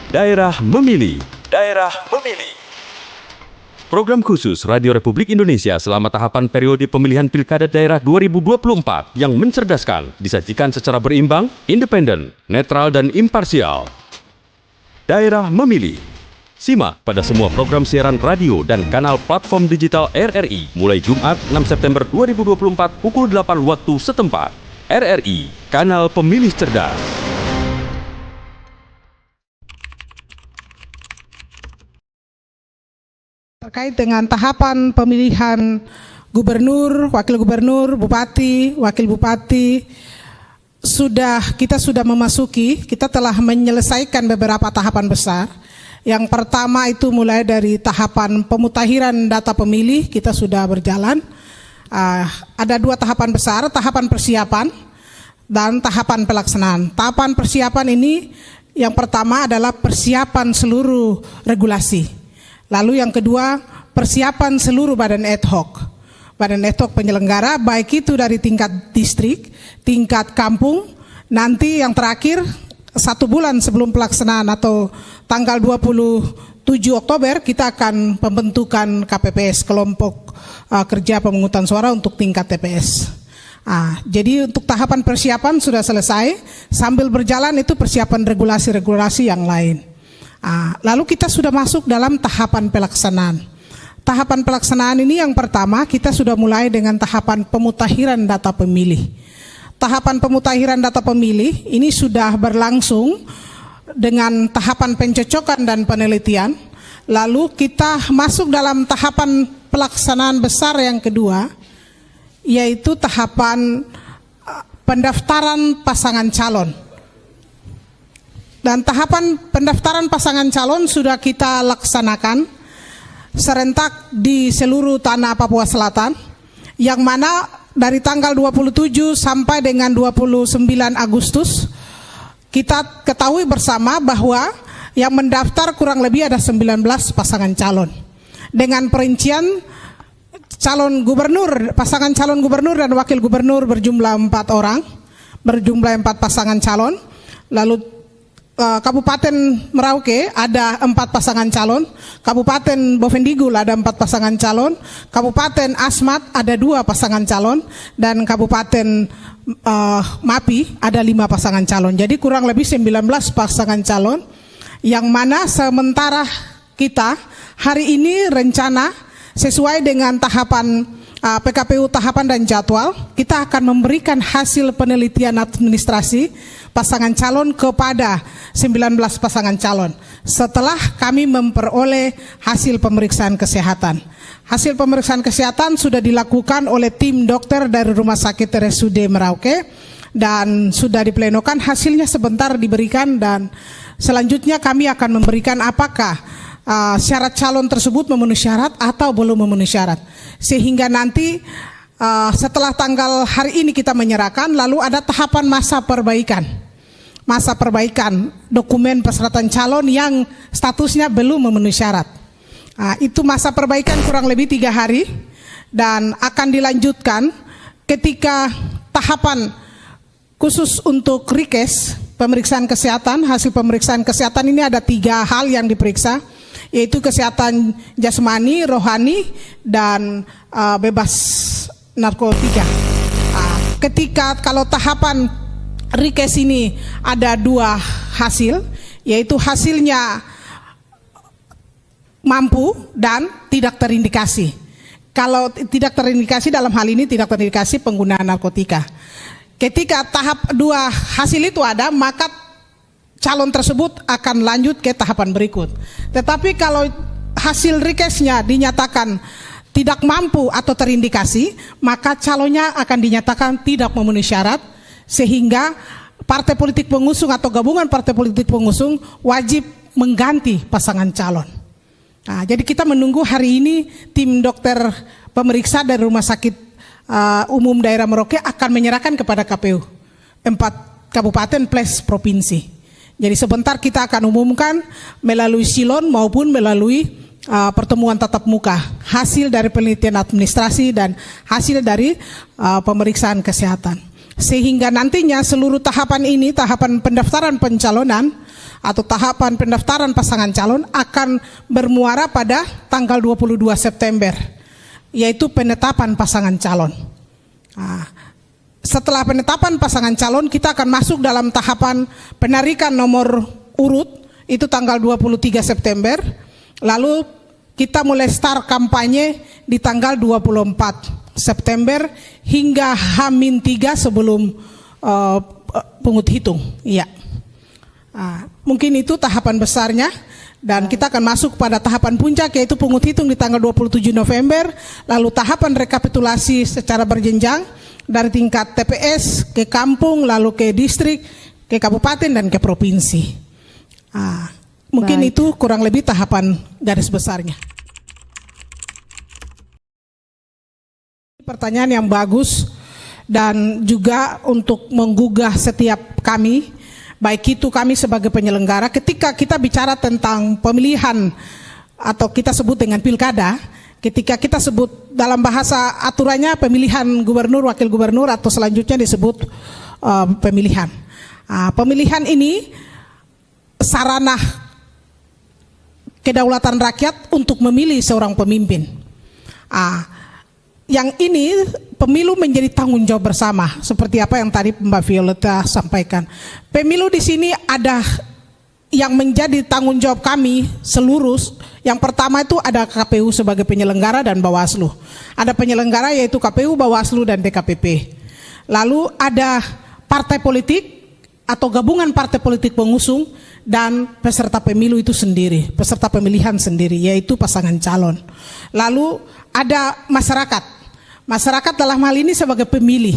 Daerah Memilih. Daerah Memilih. Program khusus Radio Republik Indonesia selama tahapan periode pemilihan Pilkada Daerah 2024 yang mencerdaskan, disajikan secara berimbang, independen, netral, dan imparsial. Daerah Memilih. Simak pada semua program siaran radio dan kanal platform digital RRI mulai Jumat 6 September 2024 pukul 8 waktu setempat. RRI, Kanal Pemilih Cerdas. Terkait dengan tahapan pemilihan gubernur, wakil gubernur, bupati, wakil bupati, kita sudah memasuki, kita telah menyelesaikan beberapa tahapan besar. Yang pertama itu mulai dari tahapan pemutakhiran data pemilih, kita sudah berjalan. Ada dua tahapan besar, tahapan persiapan dan tahapan pelaksanaan. Tahapan persiapan ini yang pertama adalah persiapan seluruh regulasi. Lalu yang kedua, persiapan seluruh badan ad hoc. Badan ad hoc penyelenggara, baik itu dari tingkat distrik, tingkat kampung, nanti yang terakhir 1 bulan sebelum pelaksanaan atau tanggal 27 Oktober kita akan pembentukan KPPS, kelompok kerja pemungutan suara untuk tingkat TPS. Jadi untuk tahapan persiapan sudah selesai, sambil berjalan itu persiapan regulasi-regulasi yang lain. Lalu kita sudah masuk dalam tahapan pelaksanaan. Tahapan pelaksanaan ini yang pertama kita sudah mulai dengan tahapan pemutakhiran data pemilih. Tahapan pemutakhiran data pemilih ini sudah berlangsung dengan tahapan pencocokan dan penelitian. Lalu kita masuk dalam tahapan pelaksanaan besar yang kedua, yaitu tahapan pendaftaran pasangan calon. Dan tahapan pendaftaran pasangan calon sudah kita laksanakan serentak di seluruh tanah Papua Selatan, yang mana dari tanggal 27 sampai dengan 29 Agustus kita ketahui bersama bahwa yang mendaftar kurang lebih ada 19 pasangan calon dengan perincian calon gubernur, pasangan calon gubernur dan wakil gubernur berjumlah 4 orang, berjumlah 4 pasangan calon. Lalu Kabupaten Merauke ada 4 pasangan calon, Kabupaten Bovendigul ada 4 pasangan calon, Kabupaten Asmat ada 2 pasangan calon, dan Kabupaten Mapi ada 5 pasangan calon. Jadi kurang lebih 19 pasangan calon, yang mana sementara kita hari ini rencana sesuai dengan tahapan PKPU tahapan dan jadwal, kita akan memberikan hasil penelitian administrasi pasangan calon kepada 19 pasangan calon setelah kami memperoleh hasil pemeriksaan kesehatan. Hasil pemeriksaan kesehatan sudah dilakukan oleh tim dokter dari Rumah Sakit RSUD Merauke dan sudah diplenokan, hasilnya sebentar diberikan, dan selanjutnya kami akan memberikan apakah syarat calon tersebut memenuhi syarat atau belum memenuhi syarat. Sehingga nanti setelah tanggal hari ini kita menyerahkan, lalu ada tahapan masa perbaikan. Masa perbaikan dokumen persyaratan calon yang statusnya belum memenuhi syarat. Itu masa perbaikan kurang lebih 3 hari dan akan dilanjutkan ketika tahapan khusus untuk rekes pemeriksaan kesehatan. Hasil pemeriksaan kesehatan ini ada 3 hal yang diperiksa, yaitu kesehatan jasmani, rohani, dan bebas narkotika. Ketika kalau tahapan rekes ini ada 2 hasil, yaitu hasilnya mampu dan tidak terindikasi. Kalau tidak terindikasi, dalam hal ini tidak terindikasi penggunaan narkotika. Ketika tahap 2 hasil itu ada, maka calon tersebut akan lanjut ke tahapan berikut. Tetapi kalau hasil rekesnya dinyatakan tidak mampu atau terindikasi, maka calonnya akan dinyatakan tidak memenuhi syarat, sehingga partai politik pengusung atau gabungan partai politik pengusung wajib mengganti pasangan calon. Jadi kita menunggu hari ini tim dokter pemeriksa dari Rumah Sakit Umum Daerah Merauke akan menyerahkan kepada KPU 4 kabupaten plus provinsi. Jadi sebentar kita akan umumkan melalui silon maupun melalui pertemuan tatap muka hasil dari penelitian administrasi dan hasil dari pemeriksaan kesehatan. Sehingga nantinya seluruh tahapan ini, tahapan pendaftaran pencalonan atau tahapan pendaftaran pasangan calon akan bermuara pada tanggal 22 September, yaitu penetapan pasangan calon. Setelah penetapan pasangan calon, kita akan masuk dalam tahapan penarikan nomor urut, itu tanggal 23 September, lalu kita mulai start kampanye di tanggal 24 September hingga H-3 sebelum pungut hitung. Iya. Mungkin itu tahapan besarnya, dan kita akan masuk pada tahapan puncak, yaitu pungut hitung di tanggal 27 November, lalu tahapan rekapitulasi secara berjenjang dari tingkat TPS ke kampung, lalu ke distrik, ke kabupaten, dan ke provinsi. Mungkin itu kurang lebih tahapan garis besarnya. Pertanyaan yang bagus dan juga untuk menggugah setiap kami, baik itu kami sebagai penyelenggara, ketika kita bicara tentang pemilihan atau kita sebut dengan pilkada, ketika kita sebut dalam bahasa aturannya pemilihan gubernur, wakil gubernur, atau selanjutnya disebut pemilihan. Pemilihan ini sarana kedaulatan rakyat untuk memilih seorang pemimpin. Yang ini pemilu menjadi tanggung jawab bersama, seperti apa yang tadi Mbak Violeta sampaikan. Pemilu di sini ada yang menjadi tanggung jawab kami seluruh. Yang pertama itu ada KPU sebagai penyelenggara dan Bawaslu. Ada penyelenggara yaitu KPU, Bawaslu, dan DKPP. Lalu ada partai politik atau gabungan partai politik pengusung dan peserta pemilu itu sendiri, peserta pemilihan sendiri, yaitu pasangan calon. Lalu ada masyarakat. Masyarakat dalam hal ini sebagai pemilih.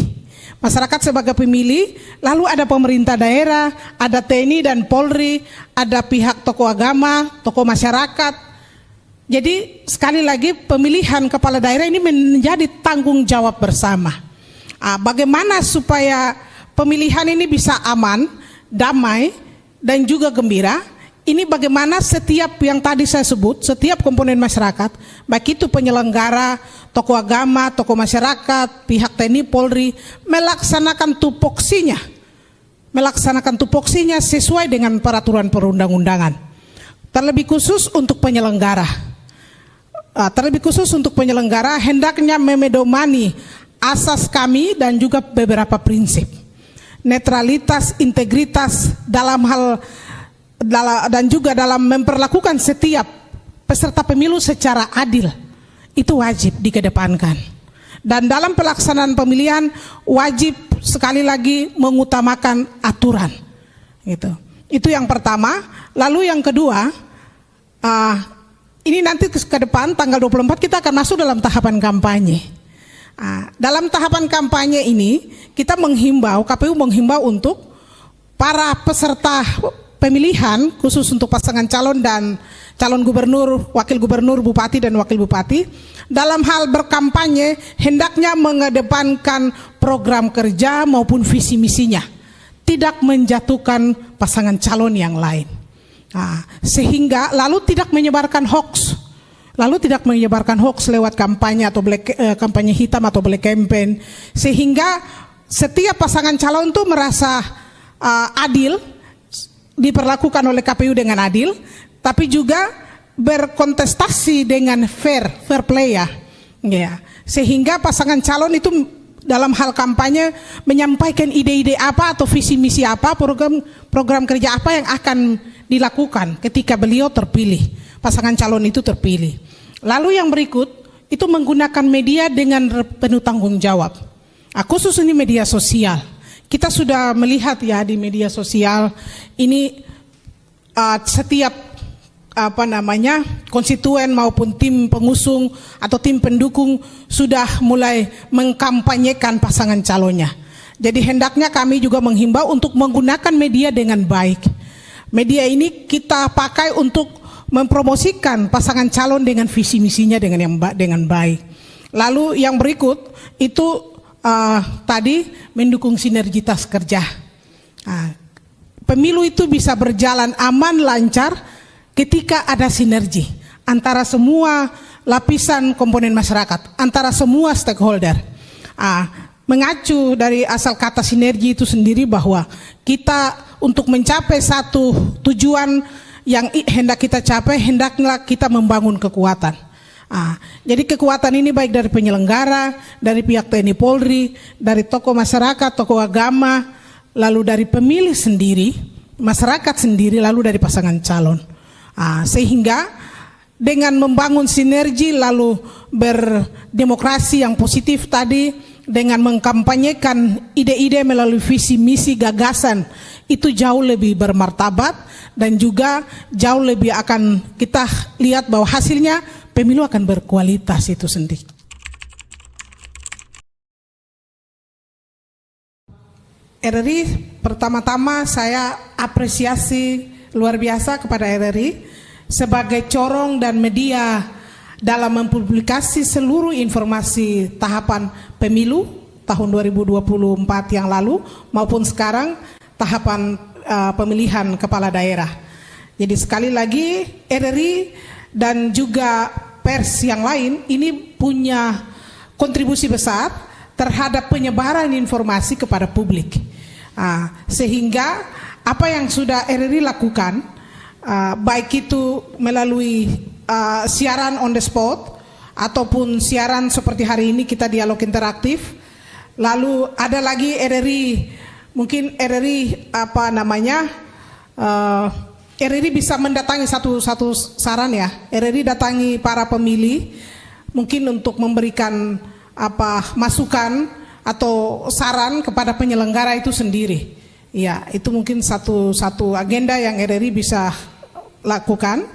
Masyarakat sebagai pemilih, lalu ada pemerintah daerah, ada TNI dan Polri, ada pihak tokoh agama, tokoh masyarakat. Jadi sekali lagi pemilihan kepala daerah ini menjadi tanggung jawab bersama. Bagaimana supaya pemilihan ini bisa aman, damai, dan juga gembira? Ini bagaimana setiap yang tadi saya sebut, setiap komponen masyarakat, baik itu penyelenggara, tokoh agama, tokoh masyarakat, pihak TNI, Polri, melaksanakan tupoksinya sesuai dengan peraturan perundang-undangan. Terlebih khusus untuk penyelenggara. Hendaknya memedomani asas kami dan juga beberapa prinsip. Netralitas, integritas dan juga dalam memperlakukan setiap peserta pemilu secara adil, itu wajib dikedepankan. Dan dalam pelaksanaan pemilihan wajib sekali lagi mengutamakan aturan. Itu yang pertama. Lalu yang kedua, ini nanti ke depan tanggal 24 kita akan masuk dalam tahapan kampanye. Dalam tahapan kampanye ini kita menghimbau, KPU menghimbau untuk para peserta pemilihan khusus untuk pasangan calon dan calon gubernur, wakil gubernur, bupati, dan wakil bupati, dalam hal berkampanye hendaknya mengedepankan program kerja maupun visi misinya, tidak menjatuhkan pasangan calon yang lain. Sehingga lalu tidak menyebarkan hoax, lewat kampanye atau kampanye hitam atau black campaign, sehingga setiap pasangan calon itu merasa adil, diperlakukan oleh KPU dengan adil, tapi juga berkontestasi dengan fair play ya. Sehingga pasangan calon itu dalam hal kampanye menyampaikan ide-ide apa atau visi misi apa, program kerja apa yang akan dilakukan ketika beliau terpilih, pasangan calon itu terpilih. Lalu yang berikut itu menggunakan media dengan penuh tanggung jawab. Khusus ini media sosial. Kita sudah melihat ya di media sosial ini setiap konstituen maupun tim pengusung atau tim pendukung sudah mulai mengkampanyekan pasangan calonnya. Jadi hendaknya kami juga menghimbau untuk menggunakan media dengan baik. Media ini kita pakai untuk mempromosikan pasangan calon dengan visi misinya dengan baik. Lalu yang berikut itu tadi mendukung sinergitas kerja. Pemilu itu bisa berjalan aman, lancar ketika ada sinergi antara semua lapisan komponen masyarakat, antara semua stakeholder. mengacu dari asal kata sinergi itu sendiri bahwa kita untuk mencapai satu tujuan yang hendak kita capai, hendaklah kita membangun kekuatan. Jadi kekuatan ini baik dari penyelenggara, dari pihak TNI Polri, dari tokoh masyarakat, tokoh agama, lalu dari pemilih sendiri, masyarakat sendiri, lalu dari pasangan calon. Sehingga dengan membangun sinergi lalu berdemokrasi yang positif tadi, dengan mengkampanyekan ide-ide melalui visi misi gagasan, itu jauh lebih bermartabat dan juga jauh lebih akan kita lihat bahwa hasilnya pemilu akan berkualitas itu sendiri. RRI, pertama-tama saya apresiasi luar biasa kepada RRI sebagai corong dan media dalam mempublikasi seluruh informasi tahapan pemilu tahun 2024 yang lalu maupun sekarang tahapan pemilihan kepala daerah. Jadi sekali lagi RRI dan juga pers yang lain ini punya kontribusi besar terhadap penyebaran informasi kepada publik. Sehingga apa yang sudah RRI lakukan, baik itu melalui siaran on the spot ataupun siaran seperti hari ini kita dialog interaktif, lalu ada lagi RRI, mungkin RRI RRI bisa mendatangi satu saran ya, RRI datangi para pemilih mungkin untuk memberikan masukan atau saran kepada penyelenggara itu sendiri. Ya, itu mungkin satu agenda yang RRI bisa lakukan,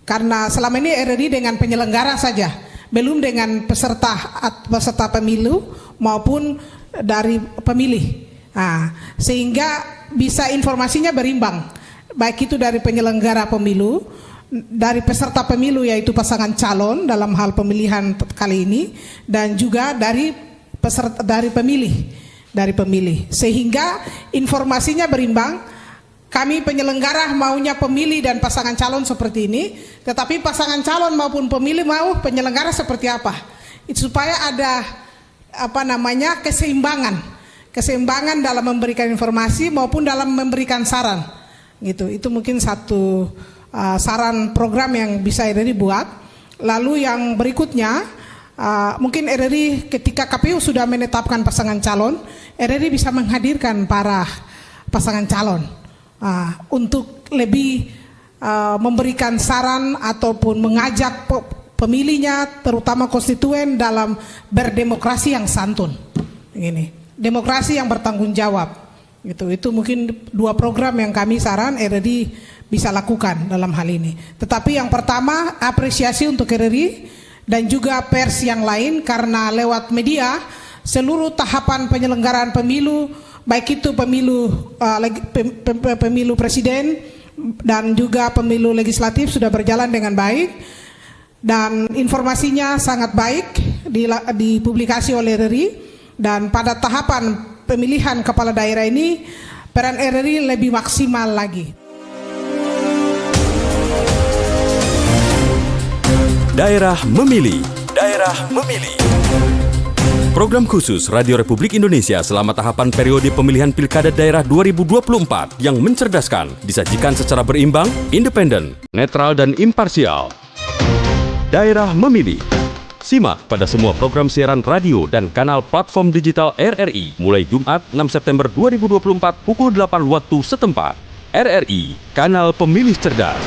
karena selama ini RRI dengan penyelenggara saja, belum dengan peserta pemilu maupun dari pemilih. Sehingga bisa informasinya berimbang, baik itu dari penyelenggara pemilu, dari peserta pemilu yaitu pasangan calon dalam hal pemilihan kali ini, dan juga dari peserta dari pemilih, sehingga informasinya berimbang. Kami penyelenggara maunya pemilih dan pasangan calon seperti ini, tetapi pasangan calon maupun pemilih mau penyelenggara seperti apa, supaya ada keseimbangan dalam memberikan informasi maupun dalam memberikan saran. Gitu. Itu mungkin satu saran program yang bisa RRI buat. Lalu yang berikutnya, mungkin RRI ketika KPU sudah menetapkan pasangan calon, RRI bisa menghadirkan para pasangan calon untuk lebih memberikan saran ataupun mengajak pemilihnya, terutama konstituen, dalam berdemokrasi yang santun. Ini demokrasi yang bertanggung jawab. Itu mungkin dua program yang kami saran RRI bisa lakukan dalam hal ini. Tetapi yang pertama, apresiasi untuk RRI dan juga pers yang lain, karena lewat media seluruh tahapan penyelenggaraan pemilu, baik itu pemilu presiden dan juga pemilu legislatif sudah berjalan dengan baik, dan informasinya sangat baik dipublikasi oleh RRI. Dan pada tahapan pemilihan kepala daerah ini peran RRI lebih maksimal lagi. Daerah Memilih. Daerah Memilih. Program khusus Radio Republik Indonesia selama tahapan periode pemilihan Pilkada Daerah 2024 yang mencerdaskan, disajikan secara berimbang, independen, netral, dan imparsial. Daerah Memilih. Simak pada semua program siaran radio dan kanal platform digital RRI mulai Jumat 6 September 2024 pukul 8 waktu setempat. RRI, Kanal Pemilih Cerdas.